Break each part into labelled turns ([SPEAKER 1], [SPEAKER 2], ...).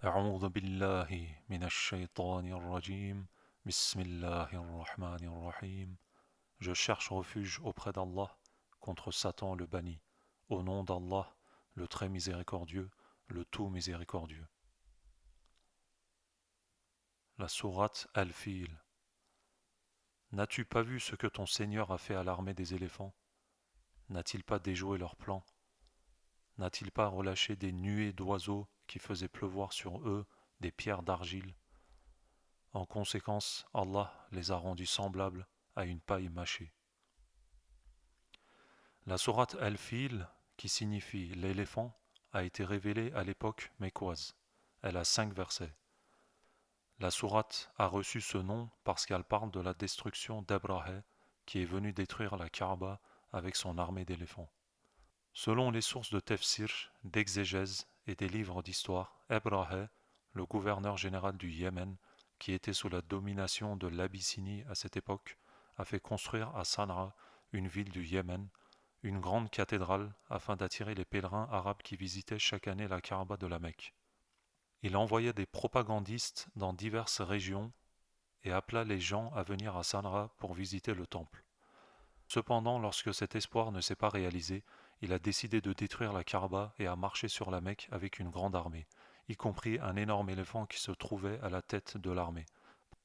[SPEAKER 1] أعوذ بالله من الشيطان الرجيم. بسم الله الرحمن الرحيم. Je cherche refuge auprès d'Allah contre Satan le banni. Au nom d'Allah, le très miséricordieux, le tout miséricordieux. La sourate Al-Fil. N'as-tu pas vu ce que ton Seigneur a fait à l'armée des éléphants? N'a-t-il pas déjoué leurs plans? N'a-t-il pas relâché des nuées d'oiseaux qui faisaient pleuvoir sur eux des pierres d'argile? En conséquence, Allah les a rendus semblables à une paille mâchée. La sourate Al-Fil, qui signifie l'éléphant, a été révélée à l'époque mécoise. Elle a 5 versets. La sourate a reçu ce nom parce qu'elle parle de la destruction d'Abrahah, qui est venu détruire la Kaaba avec son armée d'éléphants. Selon les sources de tafsir, d'exégèse et des livres d'histoire, Abrahah, le gouverneur général du Yémen, qui était sous la domination de l'Abyssinie à cette époque, a fait construire à Sanaa, une ville du Yémen, une grande cathédrale afin d'attirer les pèlerins arabes qui visitaient chaque année la Kaaba de la Mecque. Il envoya des propagandistes dans diverses régions et appela les gens à venir à Sanaa pour visiter le temple. Cependant, lorsque cet espoir ne s'est pas réalisé, il a décidé de détruire la Kaaba et a marché sur la Mecque avec une grande armée, y compris un énorme éléphant qui se trouvait à la tête de l'armée.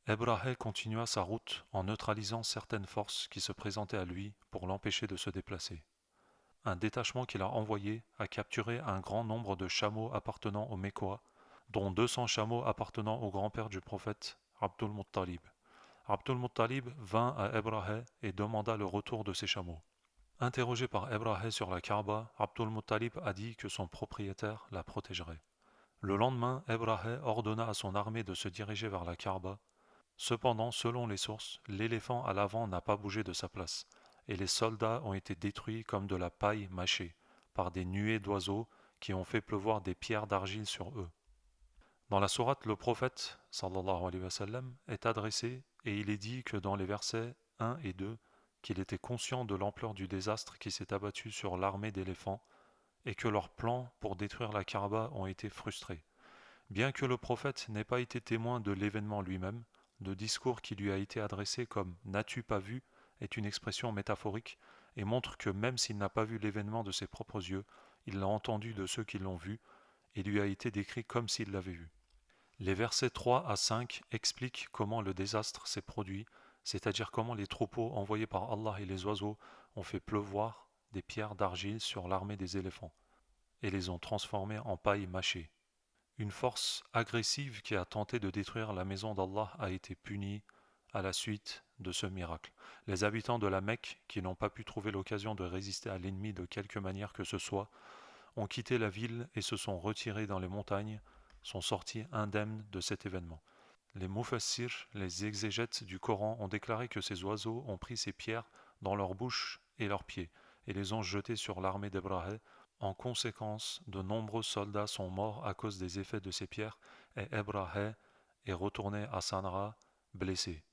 [SPEAKER 1] Ebrahim continua sa route en neutralisant certaines forces qui se présentaient à lui pour l'empêcher de se déplacer. Un détachement qu'il a envoyé a capturé un grand nombre de chameaux appartenant aux Mécois, dont 200 chameaux appartenant au grand-père du prophète, Abdul Muttalib. Abdul Muttalib vint à Ebrahim et demanda le retour de ses chameaux. Interrogé par Ebrahim sur la Kaaba, Abdul Muttalib a dit que son propriétaire la protégerait. Le lendemain, Ebrahim ordonna à son armée de se diriger vers la Kaaba. Cependant, selon les sources, l'éléphant à l'avant n'a pas bougé de sa place, et les soldats ont été détruits comme de la paille mâchée, par des nuées d'oiseaux qui ont fait pleuvoir des pierres d'argile sur eux. Dans la sourate, le prophète sallallahu alayhi wa sallam est adressé et il est dit que dans les versets 1 et 2 qu'il était conscient de l'ampleur du désastre qui s'est abattu sur l'armée d'éléphants et que leurs plans pour détruire la Kaaba ont été frustrés. Bien que le prophète n'ait pas été témoin de l'événement lui-même, le discours qui lui a été adressé comme n'as-tu pas vu est une expression métaphorique et montre que même s'il n'a pas vu l'événement de ses propres yeux, il l'a entendu de ceux qui l'ont vu et lui a été décrit comme s'il l'avait vu. Les versets 3 à 5 expliquent comment le désastre s'est produit, c'est-à-dire comment les troupeaux envoyés par Allah et les oiseaux ont fait pleuvoir des pierres d'argile sur l'armée des éléphants et les ont transformées en paille mâchée. Une force agressive qui a tenté de détruire la maison d'Allah a été punie à la suite de ce miracle. Les habitants de la Mecque, qui n'ont pas pu trouver l'occasion de résister à l'ennemi de quelque manière que ce soit, ont quitté la ville et se sont retirés dans les montagnes, sont sortis indemnes de cet événement. Les mufassirs, les exégètes du Coran, ont déclaré que ces oiseaux ont pris ces pierres dans leur bouche et leurs pieds et les ont jetées sur l'armée d'Ebrahim. En conséquence, de nombreux soldats sont morts à cause des effets de ces pierres et Ebrahim est retourné à Sanaa blessé.